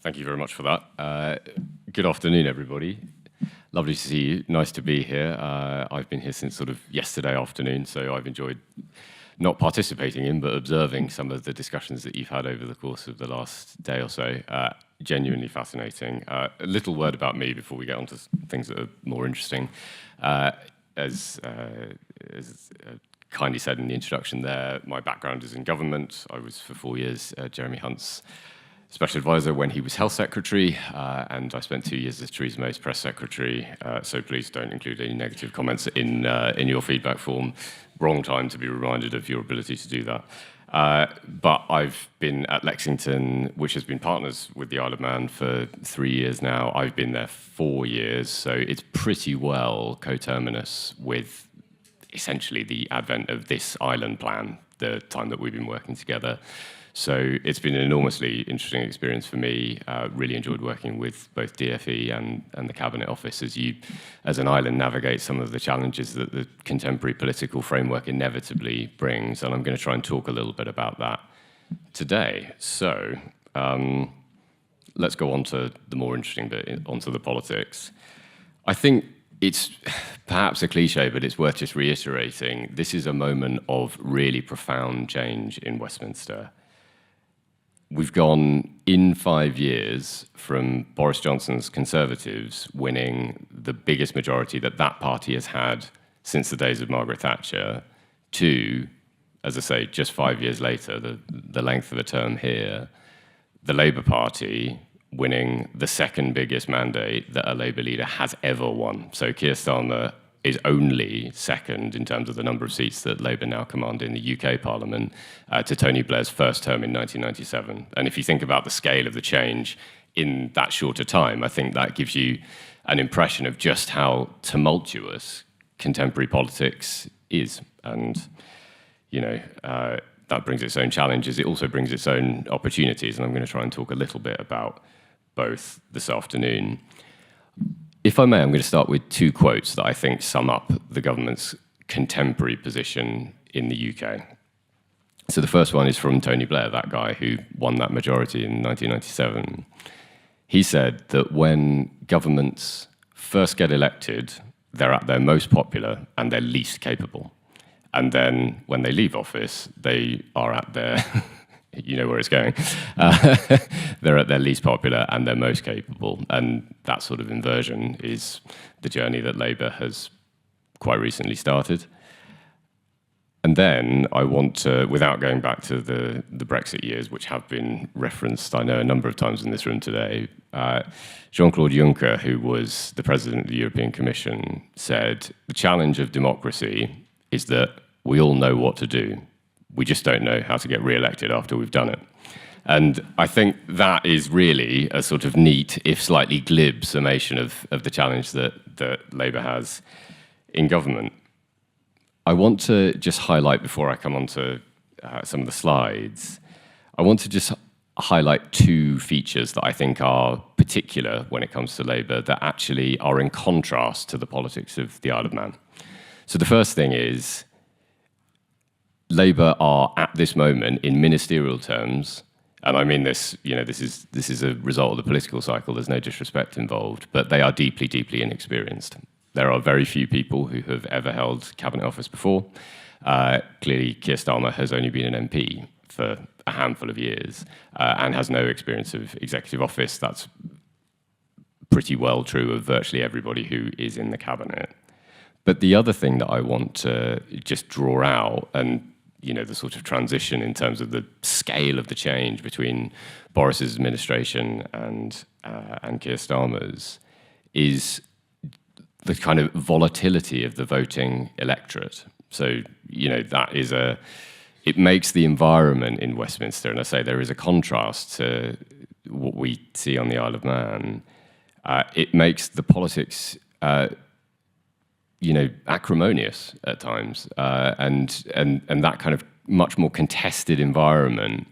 Thank you very much for that. Good afternoon, everybody. Lovely to see you. Nice to be here. I've been here since sort of yesterday afternoon, so I've enjoyed not participating in, but observing some of the discussions that you've had over the course of the last day or so. Genuinely fascinating. A little word about me before we get on to things that are more interesting. As kindly said in the introduction there, my background is in government. I was for 4 years Jeremy Hunt's Special Advisor when he was Health Secretary, and I spent 2 years as Theresa May's Press Secretary, so please don't include any negative comments in your feedback form. Wrong time to be reminded of your ability to do that. But I've been at Lexington, which has been partners with the Isle of Man for 3 years now. I've been there 4 years, so it's pretty well coterminous with essentially the advent of this island plan, the time that we've been working together. So it's been an enormously interesting experience for me. Really enjoyed working with both DFE and the Cabinet Office as you, as an island, navigate some of the challenges that the contemporary political framework inevitably brings. And I'm going to try and talk a little bit about that today. So let's go on to the more interesting bit, onto the politics. I think it's perhaps a cliche, but it's worth just reiterating. This is a moment of really profound change in Westminster. We've gone in 5 years from Boris Johnson's Conservatives winning the biggest majority that party has had since the days of Margaret Thatcher to, as I say, just 5 years later, the length of a term here, the Labour Party winning the second biggest mandate that a Labour leader has ever won. So Keir Starmer is only second in terms of the number of seats that Labour now command in the UK Parliament to Tony Blair's first term in 1997. And if you think about the scale of the change in that shorter time, I think that gives you an impression of just how tumultuous contemporary politics is. And, you know, that brings its own challenges. It also brings its own opportunities. And I'm going to try and talk a little bit about both this afternoon. If I may, I'm going to start with 2 quotes that I think sum up the government's contemporary position in the UK. So the first one is from Tony Blair, that guy who won that majority in 1997. He said that when governments first get elected, they're at their most popular and they're least capable. And then when they leave office, they are at their... you know where it's going. They're at their least popular and their most capable. And that sort of inversion is the journey that Labour has quite recently started. And then I want to, without going back to the Brexit years, which have been referenced, I know, a number of times in this room today, Jean-Claude Juncker, who was the president of the European Commission, said, the challenge of democracy is that we all know what to do. We just don't know how to get re-elected after we've done it. And I think that is really a sort of neat, if slightly glib, summation of the challenge that Labour has in government. I want to just highlight, before I come on to some of the slides, I want to just highlight 2 features that I think are particular when it comes to Labour that actually are in contrast to the politics of the Isle of Man. So the first thing is, Labour are at this moment, in ministerial terms, and I mean this, you know, this is a result of the political cycle, there's no disrespect involved, but they are deeply, deeply inexperienced. There are very few people who have ever held cabinet office before. Clearly, Keir Starmer has only been an MP for a handful of years and has no experience of executive office. That's pretty well true of virtually everybody who is in the cabinet. But the other thing that I want to just draw out, and you know, the sort of transition in terms of the scale of the change between Boris's administration and Keir Starmer's, is the kind of volatility of the voting electorate. So, you know, that is it makes the environment in Westminster, and I say there is a contrast to what we see on the Isle of Man. It makes the politics you know, acrimonious at times, and that kind of much more contested environment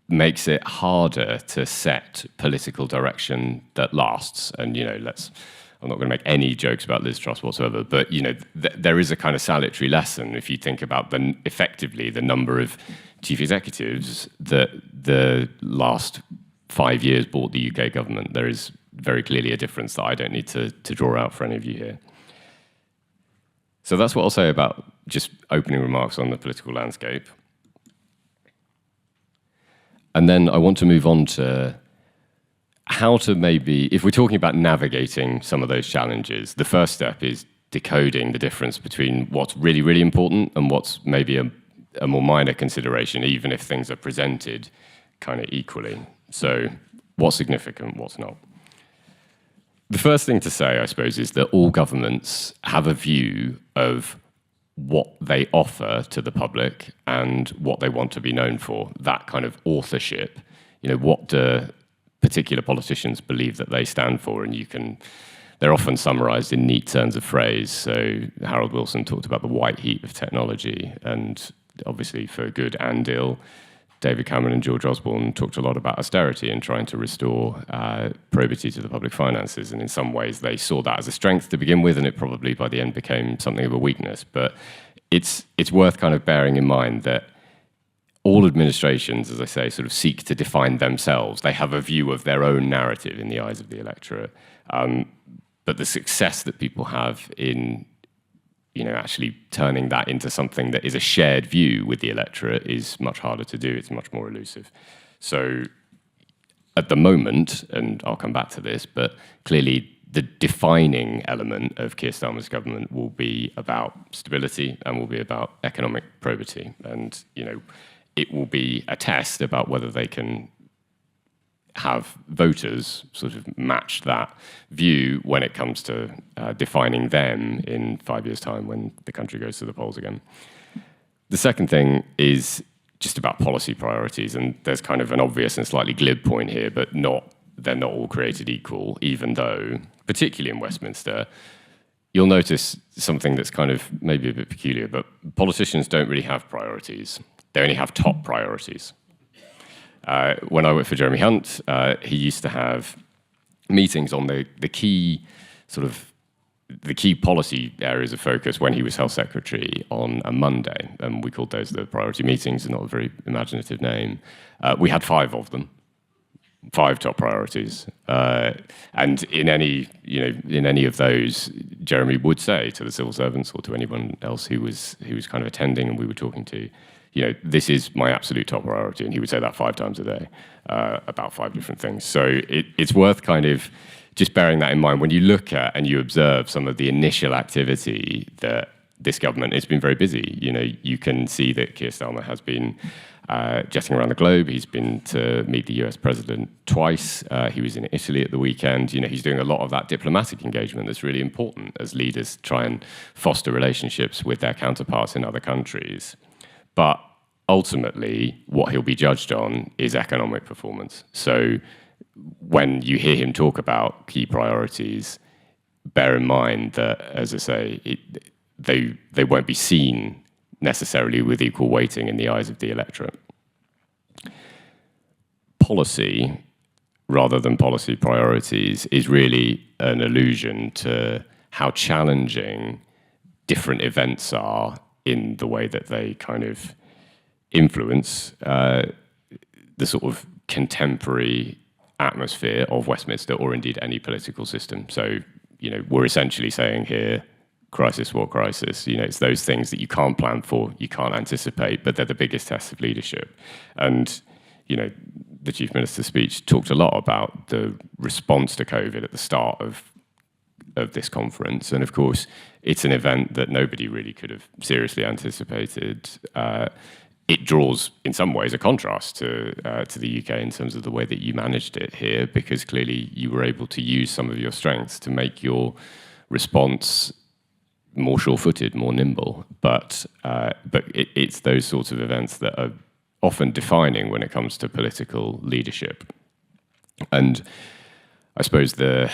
makes it harder to set political direction that lasts. And you know, I'm not going to make any jokes about Liz Truss whatsoever, but you know, there is a kind of salutary lesson if you think about effectively the number of chief executives that the last 5 years bought the UK government. There is very clearly a difference that I don't need to draw out for any of you here. So that's what I'll say about just opening remarks on the political landscape. And then I want to move on to how to maybe, if we're talking about navigating some of those challenges, the first step is decoding the difference between what's really, really important and what's maybe a more minor consideration, even if things are presented kind of equally. So what's significant, what's not? The first thing to say, I suppose, is that all governments have a view of what they offer to the public and what they want to be known for, that kind of authorship. You know, what do particular politicians believe that they stand for? And they're often summarized in neat turns of phrase. So Harold Wilson talked about the white heat of technology, and obviously for good and ill, David Cameron and George Osborne talked a lot about austerity and trying to restore probity to the public finances. And in some ways, they saw that as a strength to begin with, and it probably by the end became something of a weakness. But it's worth kind of bearing in mind that all administrations, as I say, sort of seek to define themselves. They have a view of their own narrative in the eyes of the electorate. But the success that people have in actually turning that into something that is a shared view with the electorate is much harder to do. It's much more elusive. So at the moment, and I'll come back to this, but clearly the defining element of Keir Starmer's government will be about stability and will be about economic probity. And, it will be a test about whether they can have voters sort of match that view when it comes to defining them in 5 years' time when the country goes to the polls again. The second thing is just about policy priorities, and there's kind of an obvious and slightly glib point here, but they're not all created equal, even though, particularly in Westminster, you'll notice something that's kind of maybe a bit peculiar, but politicians don't really have priorities. They only have top priorities. When I worked for Jeremy Hunt, he used to have meetings on the key policy areas of focus when he was Health Secretary on a Monday, and we called those the priority meetings, not a very imaginative name. We had 5 of them, 5 top priorities, and in any of those, Jeremy would say to the civil servants or to anyone else who was kind of attending and we were talking to, this is my absolute top priority. And he would say that 5 times a day about 5 different things. So it's worth kind of just bearing that in mind when you look at and you observe some of the initial activity that this government has been very busy. You can see that Keir Starmer has been jetting around the globe. He's been to meet the US president twice. He was in Italy at the weekend. He's doing a lot of that diplomatic engagement that's really important as leaders try and foster relationships with their counterparts in other countries. But ultimately, what he'll be judged on is economic performance. So when you hear him talk about key priorities, bear in mind that, as I say, they won't be seen necessarily with equal weighting in the eyes of the electorate. Policy, rather than policy priorities, is really an allusion to how challenging different events are in the way that they kind of influence the sort of contemporary atmosphere of Westminster, or indeed any political system. So, we're essentially saying here, crisis, what crisis? It's those things that you can't plan for, you can't anticipate, but they're the biggest test of leadership. And, the Chief Minister's speech talked a lot about the response to COVID at the start of this conference. And of course, it's an event that nobody really could have seriously anticipated. It draws, in some ways, a contrast to the UK in terms of the way that you managed it here, because clearly you were able to use some of your strengths to make your response more sure-footed, more nimble. But it's those sorts of events that are often defining when it comes to political leadership. And I suppose the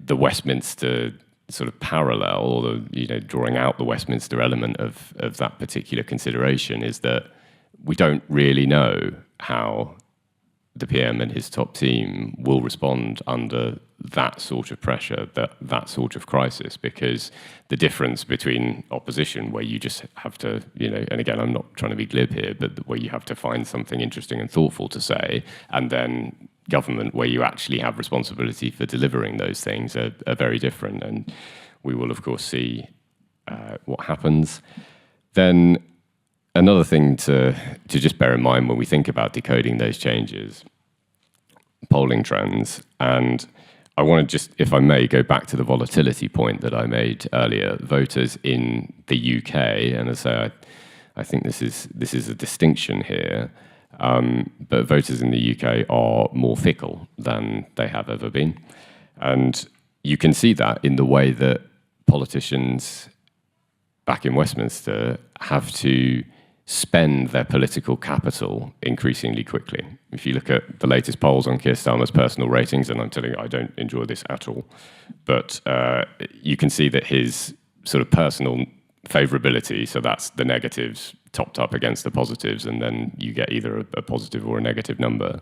Westminster sort of parallel, or drawing out the Westminster element of that particular consideration, is that we don't really know how the PM and his top team will respond under that sort of pressure, that sort of crisis, because the difference between opposition, where you just have to, and again, I'm not trying to be glib here, but where you have to find something interesting and thoughtful to say, and then government, where you actually have responsibility for delivering those things, are very different. And we will, of course, see what happens. Then another thing to just bear in mind when we think about decoding those changes, polling trends, and I want to just, if I may, go back to the volatility point that I made earlier. Voters in the UK, and as I say, I think this is a distinction here, but voters in the UK are more fickle than they have ever been. And you can see that in the way that politicians back in Westminster have to spend their political capital increasingly quickly. If you look at the latest polls on Keir Starmer's personal ratings, and I'm telling you, I don't enjoy this at all, but you can see that his sort of personal favourability, so that's the negatives topped up against the positives, and then you get either a positive or a negative number,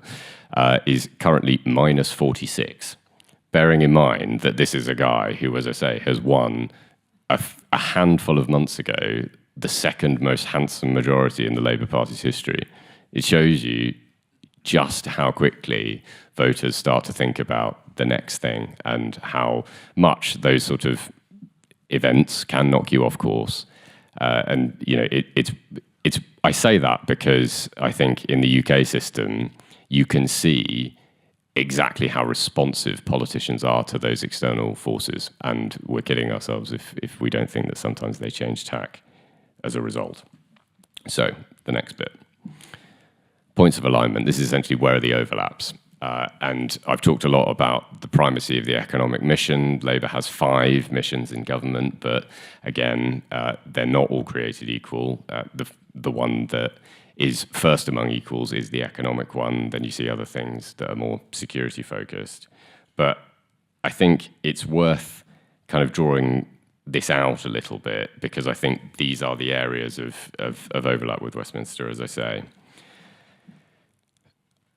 is currently minus 46. Bearing in mind that this is a guy who, as I say, has won a handful of months ago the second most handsome majority in the Labour Party's history. It shows you just how quickly voters start to think about the next thing and how much those sort of events can knock you off course. And you know, it's. I say that because I think in the UK system you can see exactly how responsive politicians are to those external forces, and we're kidding ourselves if we don't think that sometimes they change tack as a result. So the next bit, points of alignment. This is essentially where are the overlaps. And I've talked a lot about the primacy of the economic mission. Labour has 5 missions in government, but again, they're not all created equal. The one that is first among equals is the economic one. Then you see other things that are more security focused. But I think it's worth kind of drawing this out a little bit, because I think these are the areas of overlap with Westminster, as I say.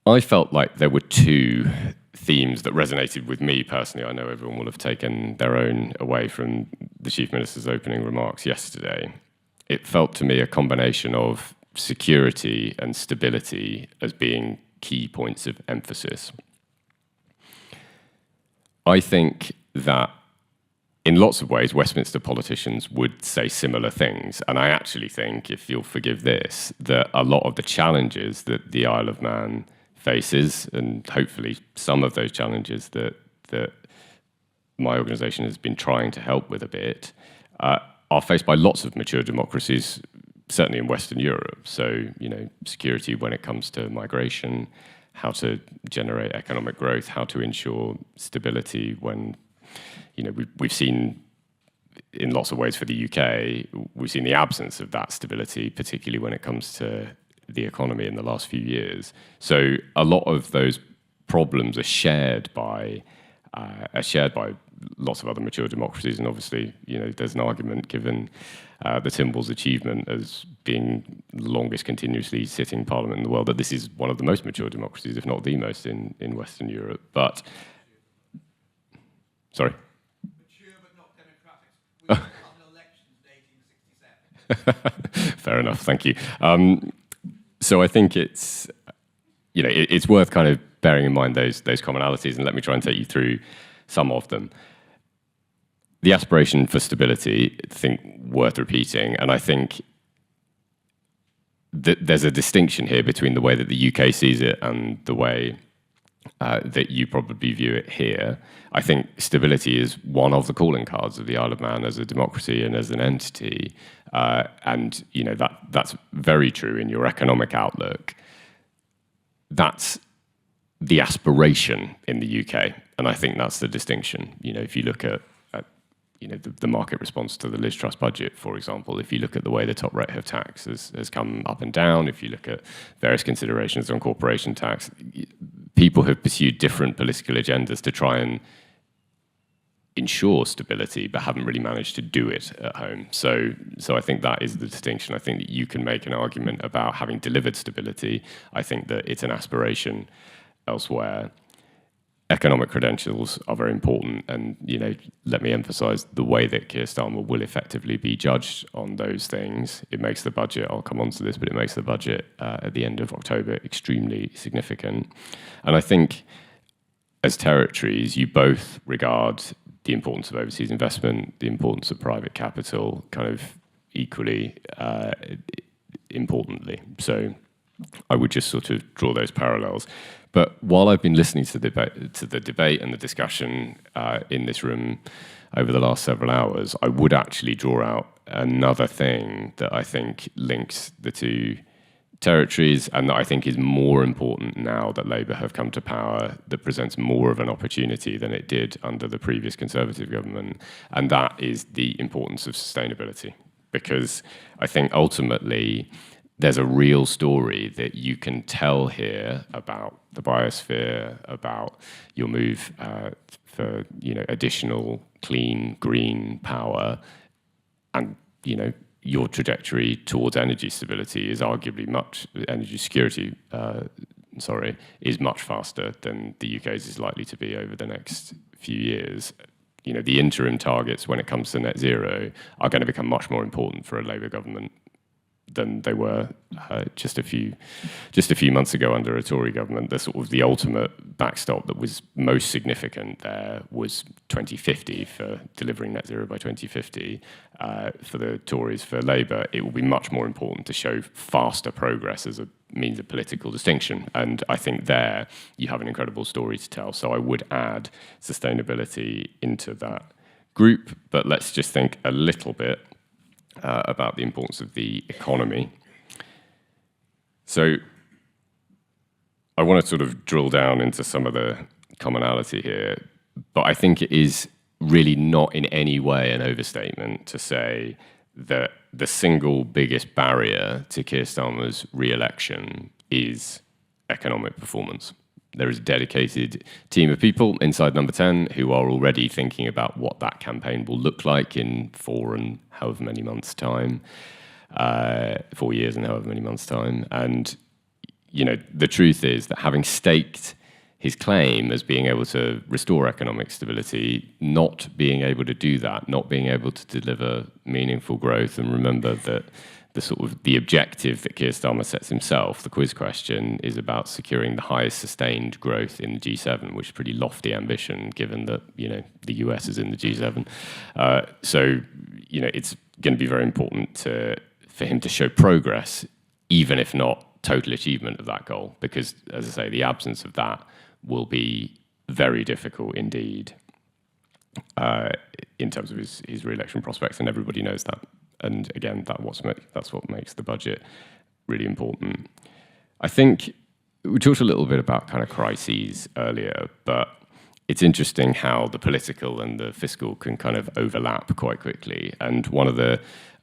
I felt like there were 2 themes that resonated with me personally. I know everyone will have taken their own away from the Chief Minister's opening remarks yesterday. It felt to me a combination of security and stability as being key points of emphasis. I think that in lots of ways, Westminster politicians would say similar things. And I actually think, if you'll forgive this, that a lot of the challenges that the Isle of Man faces, and hopefully some of those challenges that my organisation has been trying to help with a bit, are faced by lots of mature democracies, certainly in Western Europe. So, you know, security when it comes to migration, how to generate economic growth, how to ensure stability when, you know, we've seen in lots of ways for the UK, we've seen the absence of that stability, particularly when it comes to the economy in the last few years. So a lot of those problems are shared by lots of other mature democracies, and obviously, you know, there's an argument given the Timble's achievement as being the longest continuously sitting parliament in the world that this is one of the most mature democracies, if not the most, in Western Europe. But sorry. Mature but not democratic. We had elections in 1867. Fair enough. Thank you. So I think it's, you know, it's worth kind of bearing in mind those commonalities, and let me try and take you through some of them. The aspiration for stability, I think, worth repeating, and I think that there's a distinction here between the way that the UK sees it and the way that you probably view it here. I think stability is one of the calling cards of the Isle of Man as a democracy and as an entity, and you know that's very true in your economic outlook. That's the aspiration in the UK, and I think that's the distinction. You know, if you look at you know, the market response to the Liz Truss budget, for example, if you look at the way the top rate of tax has come up and down, if you look at various considerations on corporation tax, people have pursued different political agendas to try and ensure stability, but haven't really managed to do it at home. So I think that is the distinction. I think that you can make an argument about having delivered stability. I think that it's an aspiration elsewhere. economic credentials are very important, and let me emphasise the way that Keir Starmer will effectively be judged on those things. It makes the budget. I'll come on to this, but it makes the budget at the end of October extremely significant. And I think, as territories, you both regard the importance of overseas investment, the importance of private capital, kind of equally importantly. So I would just sort of draw those parallels. But while I've been listening to the debate and the discussion in this room over the last several hours, I would actually draw out another thing that I think links the two territories, and that I think is more important now that Labour have come to power, that presents more of an opportunity than it did under the previous Conservative government, and that is the importance of sustainability. Because I think ultimately there's a real story that you can tell here about the biosphere, about your move for additional clean, green power, and your trajectory towards energy stability is arguably energy security, is much faster than the UK's is likely to be over the next few years. The interim targets when it comes to net zero are going to become much more important for a Labour government than they were just a few months ago under a Tory government. The ultimate backstop that was most significant there was 2050 for delivering net zero by 2050 for the Tories. For Labour, it will be much more important to show faster progress as a means of political distinction. And I think there you have an incredible story to tell. So I would add sustainability into that group, but let's just think a little bit about the importance of the economy. So I want to sort of drill down into some of the commonality here, but I think it is really not in any way an overstatement to say that the single biggest barrier to Keir Starmer's re-election is economic performance. There is a dedicated team of people inside Number 10 who are already thinking about what that campaign will look like in 4 and however many months' time, 4 years and however many months' time. And, the truth is that having staked his claim as being able to restore economic stability, not being able to do that, not being able to deliver meaningful growth, and remember that the objective that Keir Starmer sets himself, the quiz question, is about securing the highest sustained growth in the G7, which is a pretty lofty ambition given that the US is in the G7. So it's going to be very important for him to show progress, even if not total achievement of that goal, because, as I say, the absence of that will be very difficult indeed in terms of his re-election prospects, and everybody knows that. And again, that's what makes the budget really important. I think we talked a little bit about kind of crises earlier, but it's interesting how the political and the fiscal can kind of overlap quite quickly. And one of the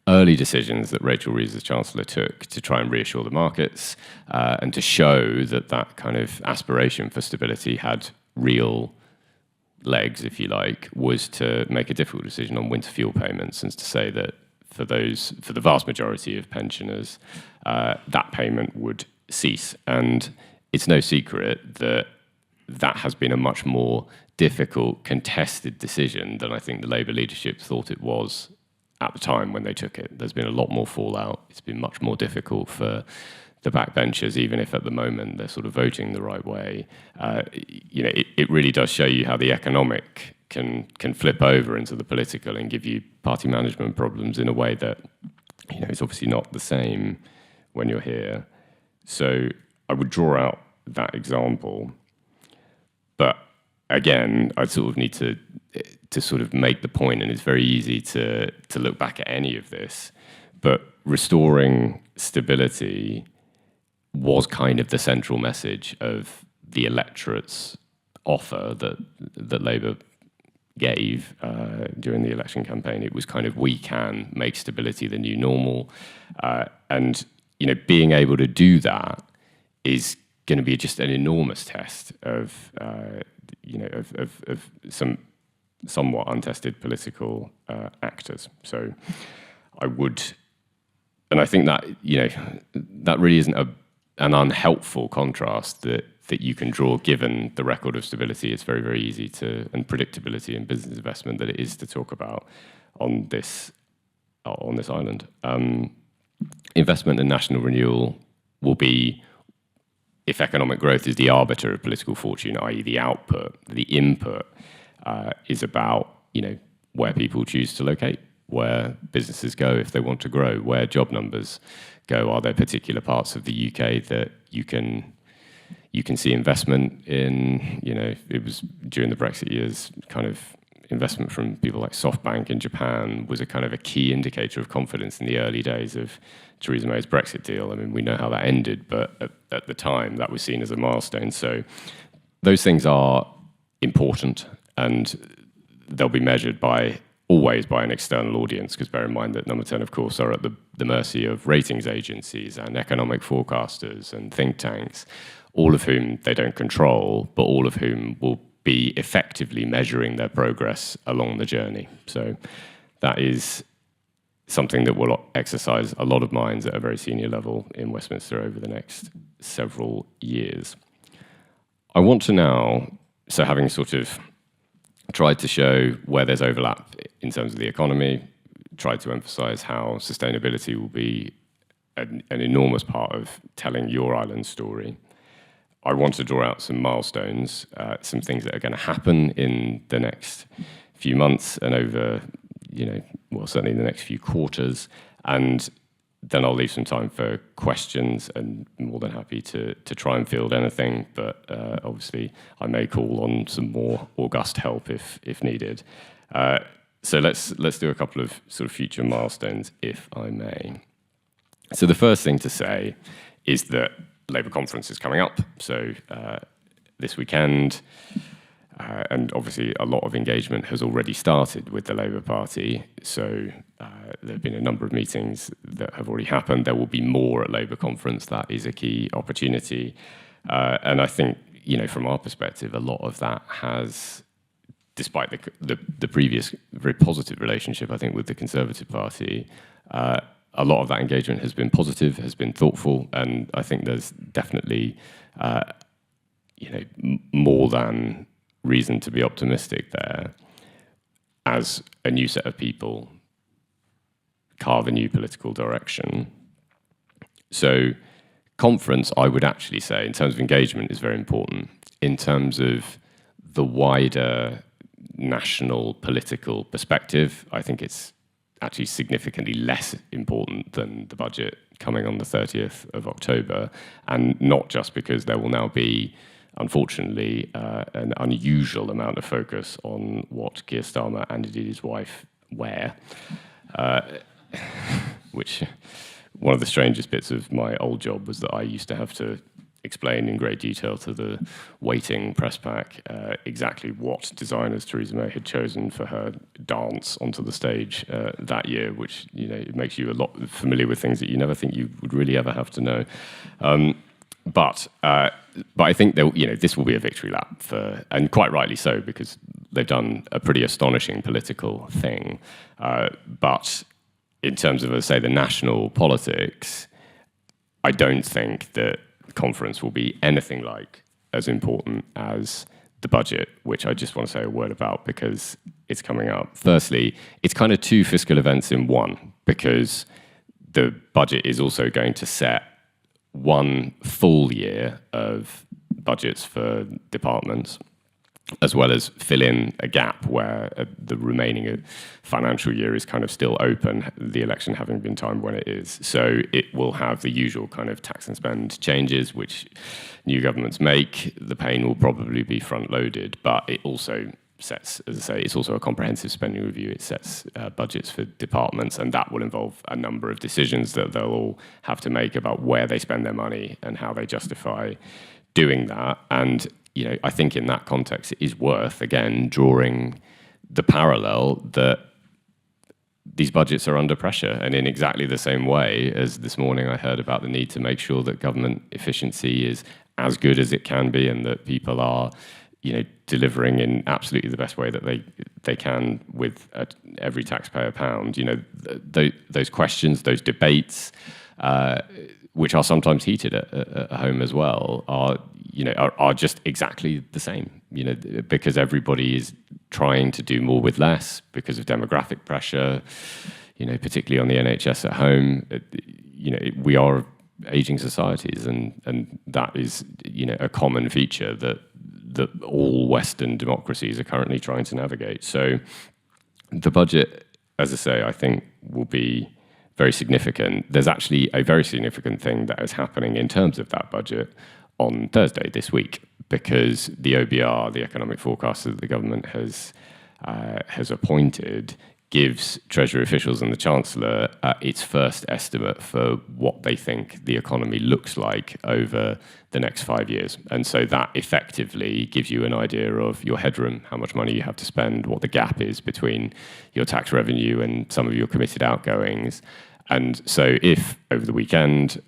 early decisions that Rachel Reeves as Chancellor took to try and reassure the markets and to show that kind of aspiration for stability had real legs, if you like, was to make a difficult decision on winter fuel payments, and to say that for the vast majority of pensioners, that payment would cease. And it's no secret that has been a much more difficult, contested decision than I think the Labour leadership thought it was at the time when they took it. There's been a lot more fallout. It's been much more difficult for the backbenchers, even if at the moment they're sort of voting the right way. It really does show you how the economic can flip over into the political and give you party management problems in a way that is obviously not the same when you're here. So I would draw out that example, but again, I sort of need to sort of make the point, and it's very easy to look back at any of this, but restoring stability was kind of the central message of the electorate's offer that Labour gave during the election campaign. It was kind of, we can make stability the new normal, and being able to do that is going to be just an enormous test of some somewhat untested political actors. So I would, and I think that that really isn't an unhelpful contrast, that that you can draw, given the record of stability. It's very, very easy to, and predictability in business investment, that it is to talk about on this island. Investment and national renewal will be, if economic growth is the arbiter of political fortune, i.e. the output, the input is about, where people choose to locate, where businesses go if they want to grow, where job numbers go. Are there particular parts of the UK that you can see investment in? It was during the Brexit years, kind of investment from people like SoftBank in Japan was a kind of a key indicator of confidence in the early days of Theresa May's Brexit deal. I mean, we know how that ended, but at the time that was seen as a milestone. So those things are important, and they'll be measured always by an external audience, because bear in mind that Number 10, of course, are at the mercy of ratings agencies and economic forecasters and think tanks, all of whom they don't control, but all of whom will be effectively measuring their progress along the journey. So that is something that will exercise a lot of minds at a very senior level in Westminster over the next several years. I want to now, so having sort of tried to show where there's overlap in terms of the economy, tried to emphasize how sustainability will be an enormous part of telling your island story. I want to draw out some milestones, some things that are going to happen in the next few months and over, certainly in the next few quarters. And then I'll leave some time for questions, and more than happy to try and field anything. But obviously, I may call on some more august help if needed. So let's do a couple of sort of future milestones, if I may. So the first thing to say is that Labour conference is coming up. So this weekend, and obviously a lot of engagement has already started with the Labour Party. So there have been a number of meetings that have already happened. There will be more at Labour conference. That is a key opportunity. And I think, from our perspective, a lot of that has, despite the previous very positive relationship, I think, with the Conservative Party, a lot of that engagement has been positive, has been thoughtful, and I think there's definitely, more than reason to be optimistic there as a new set of people carve a new political direction. So conference, I would actually say, in terms of engagement, is very important. In terms of the wider national political perspective, I think it's actually significantly less important than the budget coming on the 30th of October, and not just because there will now be, unfortunately, an unusual amount of focus on what Keir Starmer and indeed his wife wear, which one of the strangest bits of my old job was that I used to have to explain in great detail to the waiting press pack exactly what designers Theresa May had chosen for her dance onto the stage that year, which it makes you a lot familiar with things that you never think you would really ever have to know. But I think this will be a victory lap for, and quite rightly so, because they've done a pretty astonishing political thing. But in terms of, say, the national politics, I don't think that the conference will be anything like as important as the budget, which I just want to say a word about because it's coming up. Firstly, it's kind of two fiscal events in one, because the budget is also going to set one full year of budgets for departments, as well as fill in a gap where the remaining financial year is kind of still open, the election having been timed when it is. So it will have the usual kind of tax and spend changes, which new governments make. The pain will probably be front-loaded, but it also sets, as I say, it's also a comprehensive spending review. It sets budgets for departments, and that will involve a number of decisions that they'll all have to make about where they spend their money and how they justify doing that. And I think in that context, it is worth, again, drawing the parallel that these budgets are under pressure. And in exactly the same way as this morning I heard about the need to make sure that government efficiency is as good as it can be and that people are delivering in absolutely the best way that they can with every taxpayer pound. Those questions, those debates, which are sometimes heated at home as well, are are just exactly the same. Because everybody is trying to do more with less because of demographic pressure. Particularly on the NHS at home. We are aging societies, and that is a common feature that all Western democracies are currently trying to navigate. So the budget, as I say, I think will be very significant. There's actually a very significant thing that is happening in terms of that budget on Thursday this week, because the OBR, the economic forecaster that the government has appointed, gives Treasury officials and the Chancellor its first estimate for what they think the economy looks like over the next 5 years. And so that effectively gives you an idea of your headroom, how much money you have to spend, what the gap is between your tax revenue and some of your committed outgoings. And so if over the weekend,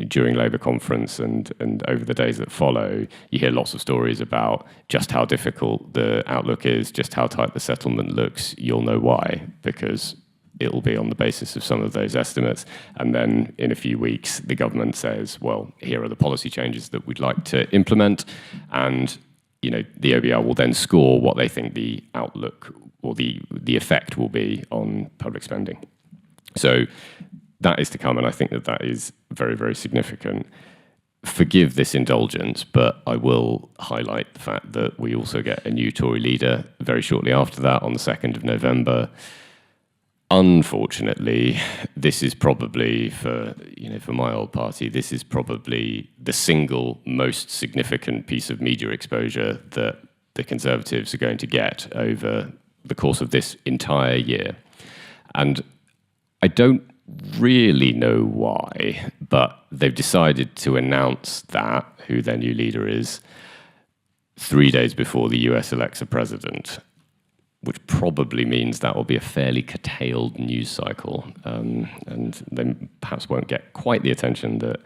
during Labour conference and over the days that follow, you hear lots of stories about just how difficult the outlook is, just how tight the settlement looks, you'll know why, because it'll be on the basis of some of those estimates. And then in a few weeks, the government says, well, here are the policy changes that we'd like to implement. And the OBR will then score what they think the outlook or the effect will be on public spending. So that is to come, and I think that is very, very significant. Forgive this indulgence, but I will highlight the fact that we also get a new Tory leader very shortly after that, on the 2nd of November. Unfortunately, this is probably, for my old party, this is probably the single most significant piece of media exposure that the Conservatives are going to get over the course of this entire year. And I don't really know why, but they've decided to announce that, who their new leader is, 3 days before the US elects a president, which probably means that will be a fairly curtailed news cycle, and they perhaps won't get quite the attention that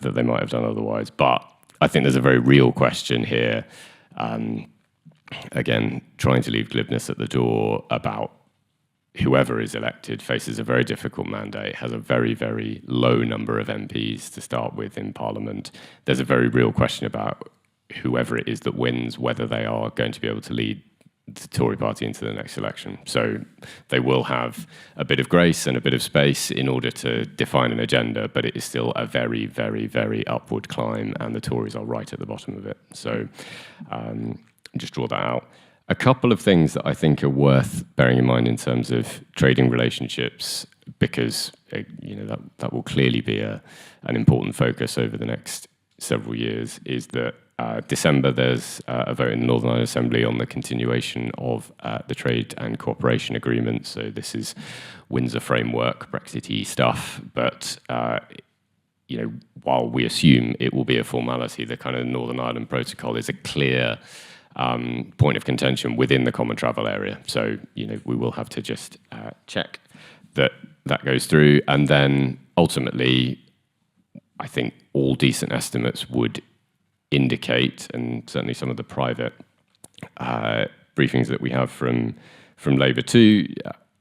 they might have done otherwise. But I think there's a very real question here, again, trying to leave glibness at the door, about whoever is elected faces a very difficult mandate, has a very, very low number of MPs to start with in Parliament. There's a very real question about whoever it is that wins, whether they are going to be able to lead the Tory party into the next election. So they will have a bit of grace and a bit of space in order to define an agenda, but it is still a very, very, very upward climb, and the Tories are right at the bottom of it. So just draw that out. A couple of things that I think are worth bearing in mind in terms of trading relationships, because that will clearly be an important focus over the next several years, is that December there's a vote in the Northern Ireland Assembly on the continuation of the Trade and Cooperation Agreement. So this is Windsor Framework, Brexit-y stuff, but while we assume it will be a formality, the kind of Northern Ireland Protocol is a clear point of contention within the common travel area. So, we will have to just check that goes through. And then ultimately, I think all decent estimates would indicate, and certainly some of the private briefings that we have from Labour too,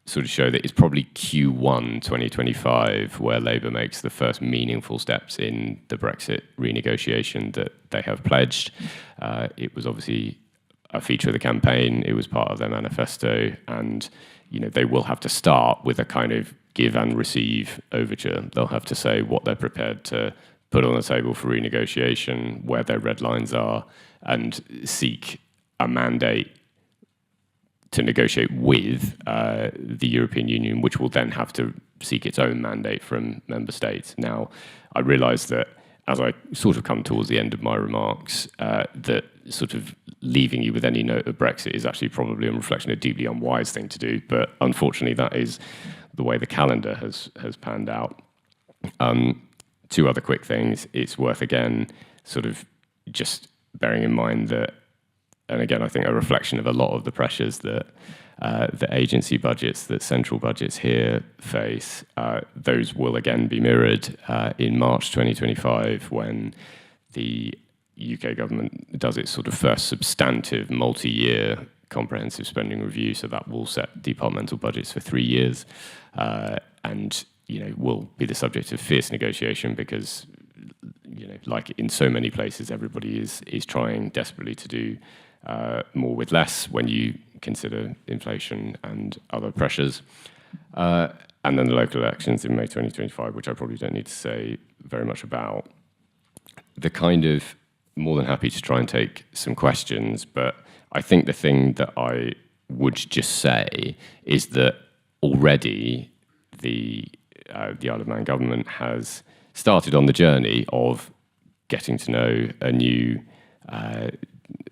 sort of show that it's probably Q1 2025 where Labour makes the first meaningful steps in the Brexit renegotiation that they have pledged. It was obviously a feature of the campaign. It was part of their manifesto, and they will have to start with a kind of give and receive overture. They'll have to say what they're prepared to put on the table for renegotiation, where their red lines are, and seek a mandate to negotiate with the European Union, which will then have to seek its own mandate from member states. Now, I realise that as I sort of come towards the end of my remarks, that sort of leaving you with any note of Brexit is actually probably a reflection, a deeply unwise thing to do, but unfortunately that is the way the calendar has panned out. Two other quick things. It's worth, again, sort of just bearing in mind that, and again, I think a reflection of a lot of the pressures that the agency budgets, that central budgets here face, those will again be mirrored in March 2025 when the UK government does its sort of first substantive multi-year comprehensive spending review. So that will set departmental budgets for 3 years, and will be the subject of fierce negotiation because like in so many places, everybody is trying desperately to do more with less when you consider inflation and other pressures. And then the local elections in May 2025, which I probably don't need to say very much about. The kind of more than happy to try and take some questions, but I think the thing that I would just say is that already the Isle of Man government has started on the journey of getting to know a new.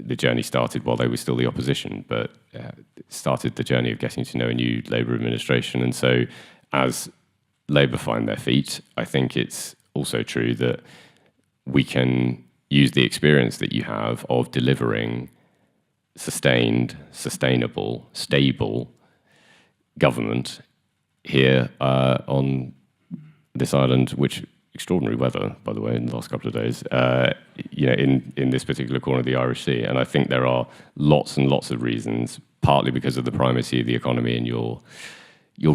The journey started while they were still the opposition, but started the journey of getting to know a new Labour administration. And so, as Labour find their feet, I think it's also true that we can use the experience that you have of delivering sustained, sustainable, stable government here on this island, which extraordinary weather, by the way, in the last couple of days, in this particular corner of the Irish Sea. And I think there are lots and lots of reasons, partly because of the primacy of the economy and your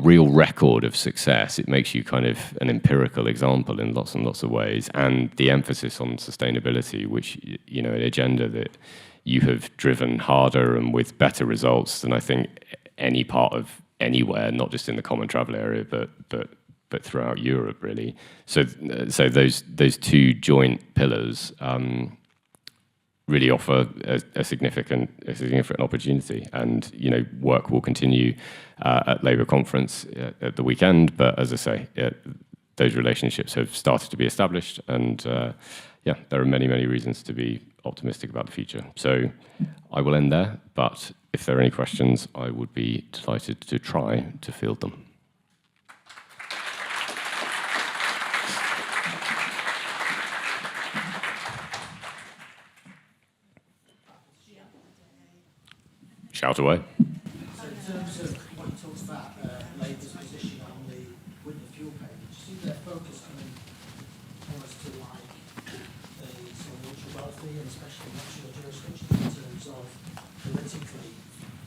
real record of success. It makes you kind of an empirical example in lots and lots of ways. And the emphasis on sustainability, which, an agenda that you have driven harder and with better results than I think any part of anywhere, not just in the common travel area, but throughout Europe, really. So those two joint pillars really offer a significant opportunity. And work will continue at Labour conference at the weekend. But as I say, those relationships have started to be established, and there are many reasons to be optimistic about the future. So I will end there. But if there are any questions, I would be delighted to try to field them. Shout away. So in terms of what you talked about, Labour's position on the winter fuel payment, do you see their focus coming almost to like the sort of ultra wealthy and especially national jurisdictions in terms of politically,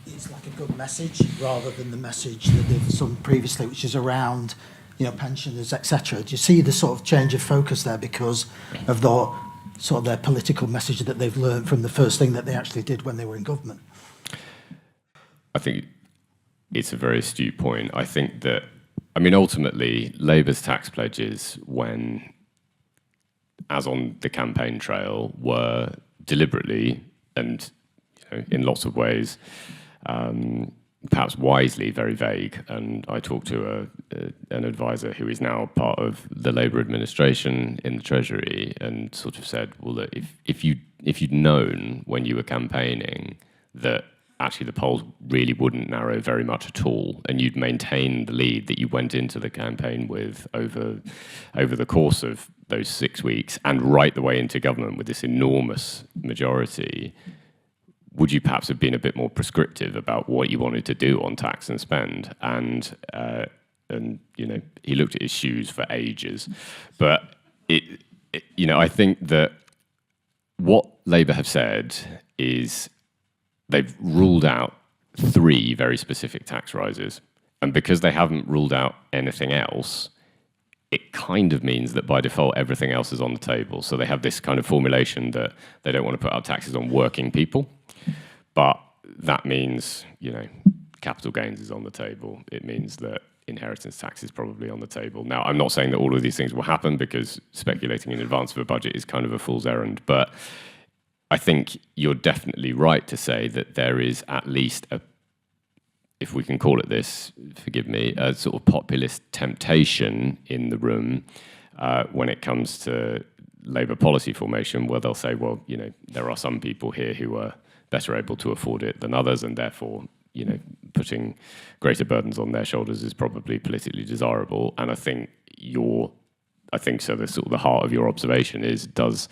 it's like a good message rather than the message that they've done previously, which is around pensioners, etc. Do you see the sort of change of focus there because of the sort of their political message that they've learned from the first thing that they actually did when they were in government? I think it's a very astute point. I think that, ultimately, Labour's tax pledges, as on the campaign trail, were deliberately and in lots of ways, perhaps wisely, very vague. And I talked to an advisor who is now part of the Labour administration in the Treasury, and sort of said, well, look, if you'd known when you were campaigning that actually the polls really wouldn't narrow very much at all, and you'd maintain the lead that you went into the campaign with over the course of those 6 weeks and right the way into government with this enormous majority, would you perhaps have been a bit more prescriptive about what you wanted to do on tax and spend? And he looked at his shoes for ages. But I think that what Labour have said is they've ruled out 3 very specific tax rises. And because they haven't ruled out anything else, it kind of means that by default, everything else is on the table. So they have this kind of formulation that they don't want to put up taxes on working people. But that means, capital gains is on the table. It means that inheritance tax is probably on the table. Now, I'm not saying that all of these things will happen, because speculating in advance of a budget is kind of a fool's errand. But I think you're definitely right to say that there is at least if we can call it this, forgive me, a sort of populist temptation in the room when it comes to Labour policy formation, where they'll say, well, there are some people here who are better able to afford it than others, and therefore, putting greater burdens on their shoulders is probably politically desirable. And I think so. The sort of the heart of your observation is, does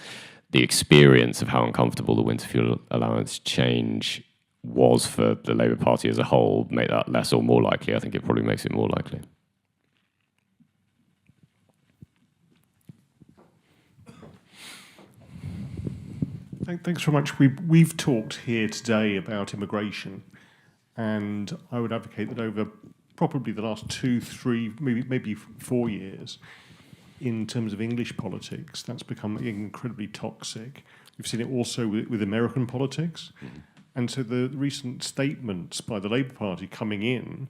the experience of how uncomfortable the winter fuel allowance change was for the Labour Party as a whole make that less or more likely? I think it probably makes it more likely. Thanks very much. We've talked here today about immigration, and I would advocate that over probably the last 2, 3, maybe 4 years, in terms of English politics. That's become incredibly toxic. We've seen it also with American politics. And so the recent statements by the Labour Party coming in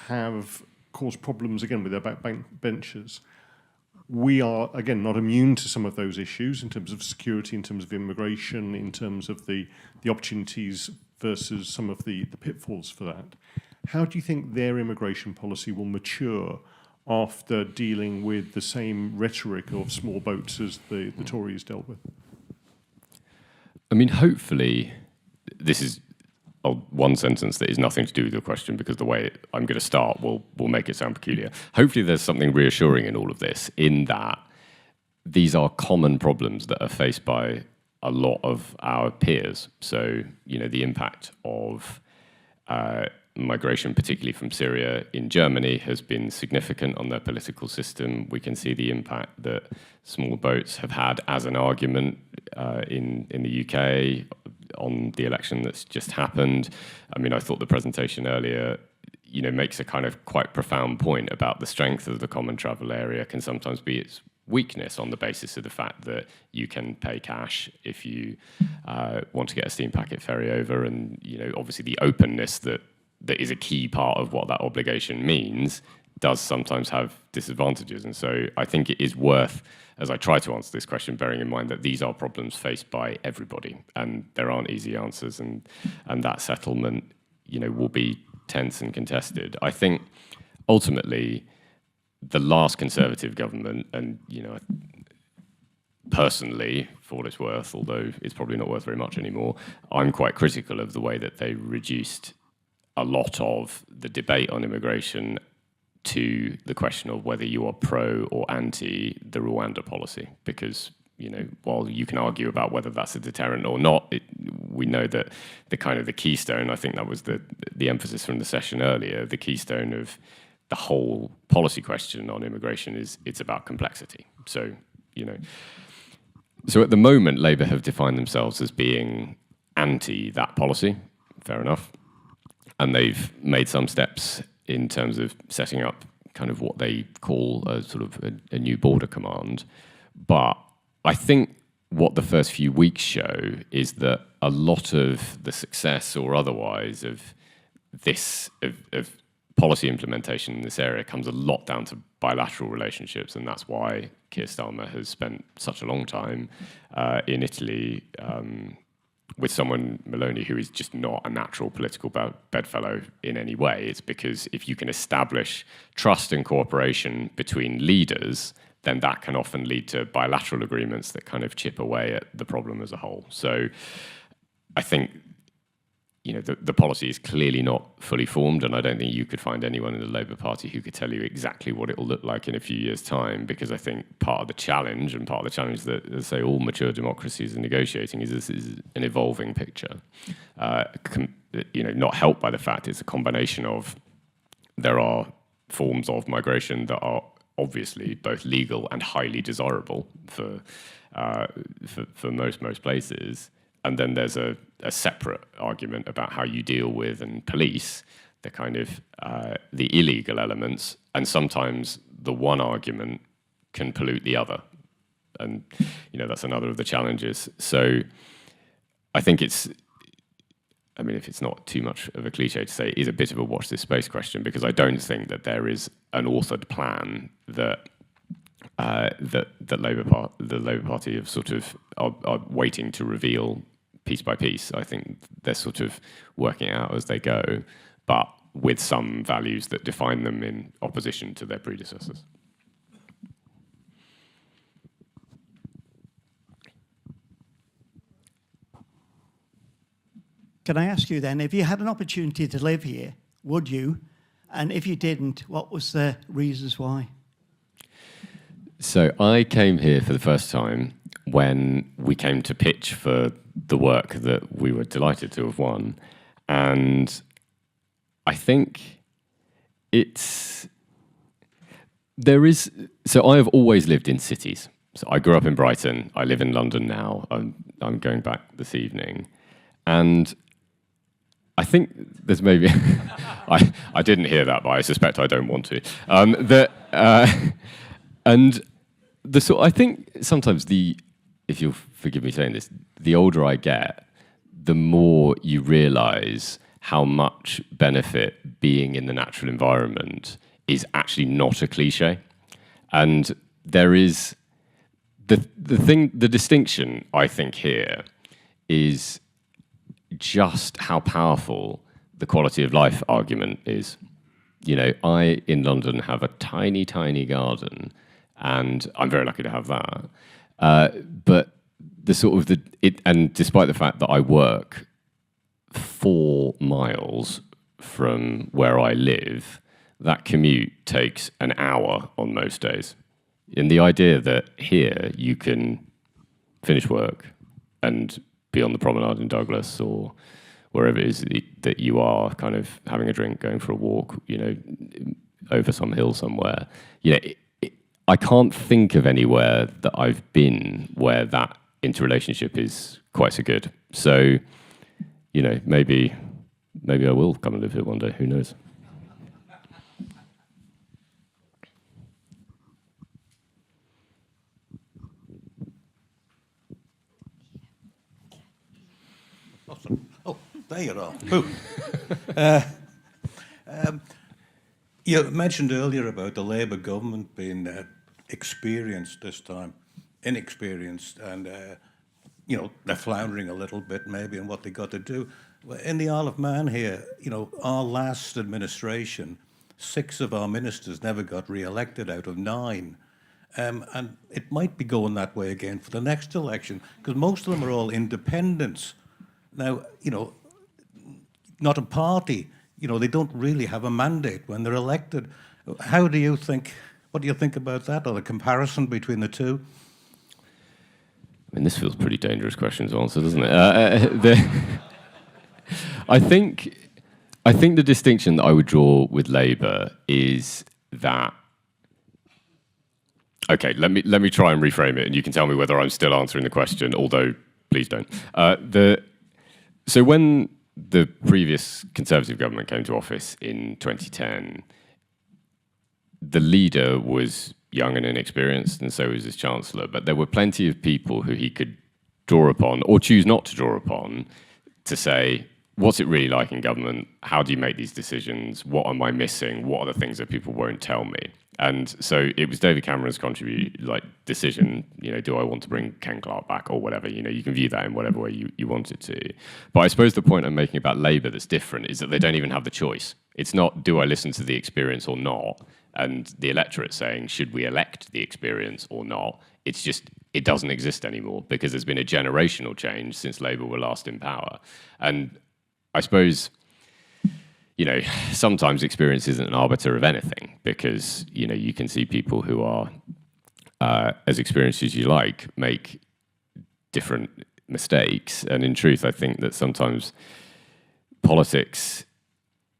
have caused problems again with their backbenchers. We are, again, not immune to some of those issues in terms of security, in terms of immigration, in terms of the opportunities versus some of the pitfalls for that. How do you think their immigration policy will mature after dealing with the same rhetoric of small boats as the Tories dealt with? I mean, hopefully, this is one sentence that is nothing to do with your question, because the way I'm going to start will make it sound peculiar. Hopefully there's something reassuring in all of this, in that these are common problems that are faced by a lot of our peers. So, the impact of migration, particularly from Syria in Germany, has been significant on their political system. We can see the impact that small boats have had as an argument in the UK on the election that's just happened. I mean, I thought the presentation earlier, makes a kind of quite profound point about the strength of the common travel area can sometimes be its weakness on the basis of the fact that you can pay cash if you want to get a steam packet ferry over, and obviously the openness that is a key part of what that obligation means does sometimes have disadvantages. And so I think it is worth, as I try to answer this question, bearing in mind that these are problems faced by everybody, and there aren't easy answers, and that settlement, will be tense and contested. I think ultimately the last Conservative government, and personally, for what it's worth, although it's probably not worth very much anymore, I'm quite critical of the way that they reduced a lot of the debate on immigration to the question of whether you are pro or anti the Rwanda policy. Because, while you can argue about whether that's a deterrent or not, we know that the keystone, I think that was the emphasis from the session earlier, the keystone of the whole policy question on immigration is it's about complexity. So, so at the moment, Labour have defined themselves as being anti that policy, fair enough. And they've made some steps in terms of setting up kind of what they call a sort of a new border command. But I think what the first few weeks show is that a lot of the success or otherwise of this, of policy implementation in this area comes a lot down to bilateral relationships, and that's why Keir Starmer has spent such a long time in Italy with someone, Meloni, who is just not a natural political bedfellow in any way. It's because if you can establish trust and cooperation between leaders, then that can often lead to bilateral agreements that kind of chip away at the problem as a whole. So I think the policy is clearly not fully formed, and I don't think you could find anyone in the Labour Party who could tell you exactly what it will look like in a few years' time, because I think part of the challenge, and part of the challenge that, as I say, all mature democracies are negotiating, is this is an evolving picture. Not helped by the fact it's a combination of there are forms of migration that are obviously both legal and highly desirable for most places. And then there's a separate argument about how you deal with and police the kind of the illegal elements, and sometimes the one argument can pollute the other, and that's another of the challenges. So I think if it's not too much of a cliche to say, it is a bit of a watch this space question, because I don't think that there is an authored plan that the Labour Party have sort of are waiting to reveal piece by piece. I think they're sort of working out as they go, but with some values that define them in opposition to their predecessors. Can I ask you then, if you had an opportunity to live here, would you? And if you didn't, what was the reasons why? So I came here for the first time when we came to pitch for the work that we were delighted to have won. And I think so I have always lived in cities. So I grew up in Brighton. I live in London now. I'm going back this evening. And I think there's maybe, I didn't hear that, but I suspect I don't want to. And I think sometimes if you'll forgive me saying this, the older I get, the more you realise how much benefit being in the natural environment is actually not a cliche. And there is the distinction, I think, here is just how powerful the quality of life argument is. You know, I in London have a tiny, tiny garden, and I'm very lucky to have that. But and despite the fact that I work 4 miles from where I live, that commute takes an hour on most days. And the idea that here you can finish work and be on the promenade in Douglas or wherever it is that you are, kind of having a drink, going for a walk, you know, over some hill somewhere. You know, I can't think of anywhere that I've been where that interrelationship is quite so good. So, you know, maybe I will come and live here one day. Who knows? Oh, there you are. You mentioned earlier about the Labour government being experienced this time, inexperienced, and you know, they're floundering a little bit maybe in what they got to do. In the Isle of Man here, you know, our last administration, 6 of our ministers never got re-elected out of 9. And it might be going that way again for the next election, because most of them are all independents. Now, you know, not a party, you know, they don't really have a mandate when they're elected. What do you think about that, or the comparison between the two? I mean, this feels a pretty dangerous question to answer, doesn't it? I think the distinction that I would draw with Labour is that. Okay, let me try and reframe it, and you can tell me whether I'm still answering the question. Although, please don't. So when the previous Conservative government came to office in 2010, the leader was young and inexperienced, and so was his chancellor. But there were plenty of people who he could draw upon, or choose not to draw upon, to say, what's it really like in government? How do you make these decisions? What am I missing? What are the things that people won't tell me? And so it was David Cameron's decision, you know, do I want to bring Ken Clarke back or whatever? You know, you can view that in whatever way you want it to. But I suppose the point I'm making about Labour that's different is that they don't even have the choice. It's not, do I listen to the experience or not? And the electorate saying, should we elect the experience or not? It's just, it doesn't exist anymore because there's been a generational change since Labour were last in power. And I suppose, you know, sometimes experience isn't an arbiter of anything because, you know, you can see people who are as experienced as you like make different mistakes. And in truth, I think that sometimes politics,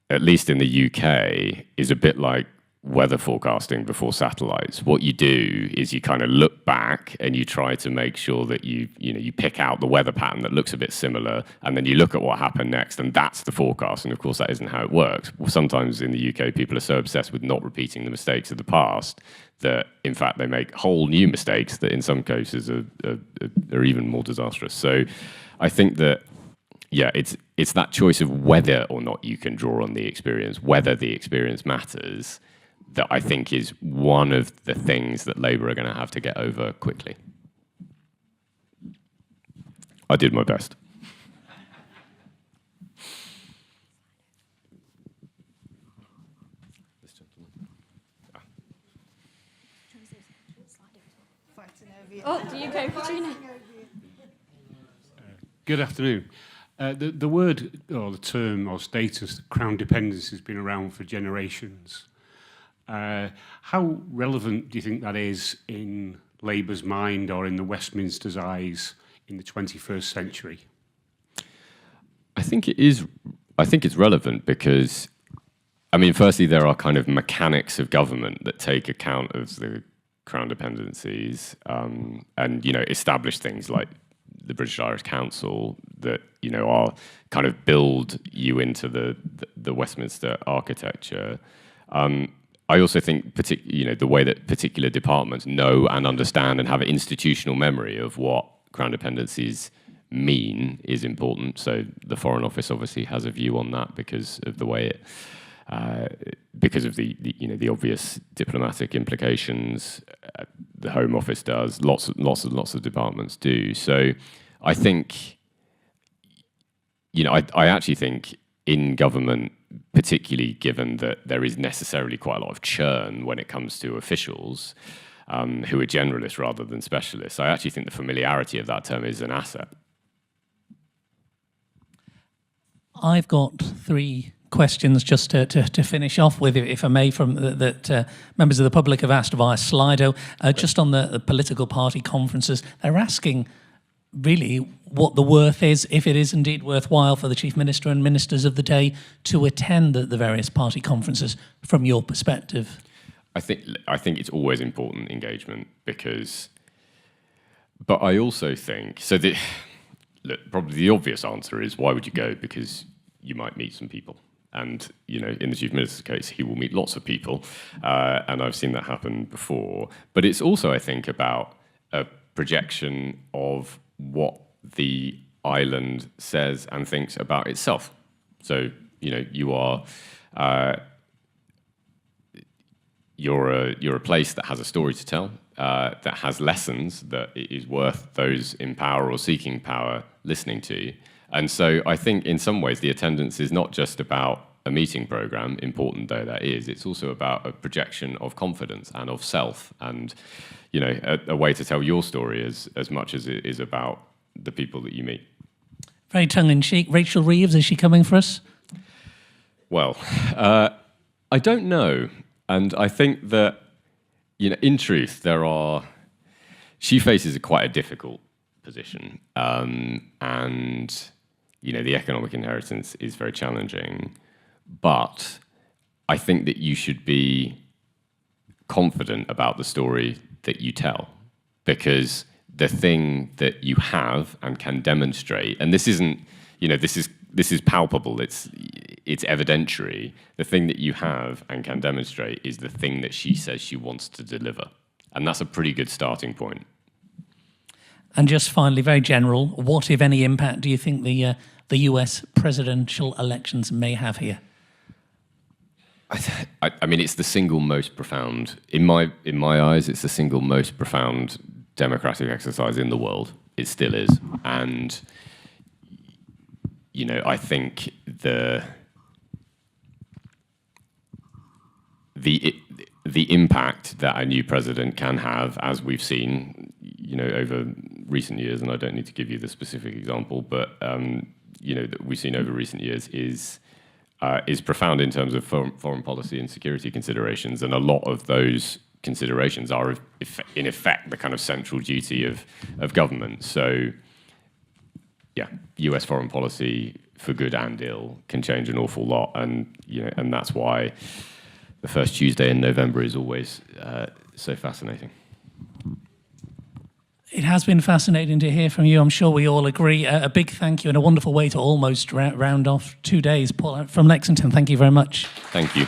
at least in the UK, is a bit like weather forecasting before satellites. What you do is you kind of look back and you try to make sure that you pick out the weather pattern that looks a bit similar, and then you look at what happened next, and that's the forecast. And of course, that isn't how it works. Well, sometimes in the UK, people are so obsessed with not repeating the mistakes of the past that, in fact, they make whole new mistakes that, in some cases, are even more disastrous. So, I think that, yeah, it's that choice of whether or not you can draw on the experience, whether the experience matters, that I think is one of the things that Labour are going to have to get over quickly. I did my best. Oh, do you go, Katrina? Good afternoon. The word or the term or status, crown dependence, has been around for generations. How relevant do you think that is in Labour's mind or in the Westminster's eyes in the 21st century? I think it is. I think it's relevant because, I mean, firstly, there are kind of mechanics of government that take account of the crown dependencies and, you know, establish things like the British Irish Council that, you know, are kind of build you into the Westminster architecture. I also think the way that particular departments know and understand and have an institutional memory of what Crown dependencies mean is important. So the Foreign Office obviously has a view on that because of the way it, because of the obvious diplomatic implications. The Home Office does. Lots of departments do. So I think, I actually think in government, particularly given that there is necessarily quite a lot of churn when it comes to officials who are generalists rather than specialists, I actually think the familiarity of that term is an asset. I've got 3 questions just to finish off with, if I may, from that members of the public have asked via Slido. Just on the political party conferences, they're asking really what the worth is, if it is indeed worthwhile for the Chief Minister and ministers of the day to attend the various party conferences from your perspective. I think it's always important engagement but I also think, probably the obvious answer is why would you go? Because you might meet some people. And, in the Chief Minister's case, he will meet lots of people. And I've seen that happen before. But it's also, I think, about a projection of what the island says and thinks about itself. So, you are... You're a place that has a story to tell, that has lessons that it is worth those in power or seeking power listening to. And so I think in some ways the attendance is not just about a meeting program, important though that is, it's also about a projection of confidence and of self and, a way to tell your story as much as it is about the people that you meet. Very tongue-in-cheek. Rachel Reeves, is she coming for us? Well, I don't know. And I think that, in truth, she faces quite a difficult position. And, the economic inheritance is very challenging. But I think that you should be confident about the story that you tell. Because the thing that you have and can demonstrate, and this isn't, this is palpable, it's evidentiary. The thing that you have and can demonstrate is the thing that she says she wants to deliver. And that's a pretty good starting point. And just finally, very general, what, if any, impact do you think the US presidential elections may have here? I mean, it's the single most profound, in my eyes, it's the single most profound democratic exercise in the world. It still is. And, I think the impact that a new president can have, as we've seen, over recent years, and I don't need to give you the specific example, but that we've seen over recent years is profound in terms of foreign policy and security considerations, and a lot of those considerations are, in effect, the kind of central duty of government. So, yeah, US foreign policy, for good and ill, can change an awful lot, and that's why the first Tuesday in November is always so fascinating. It has been fascinating to hear from you. I'm sure we all agree. A big thank you and a wonderful way to almost round off 2 days. Paul, from Lexington, thank you very much. Thank you.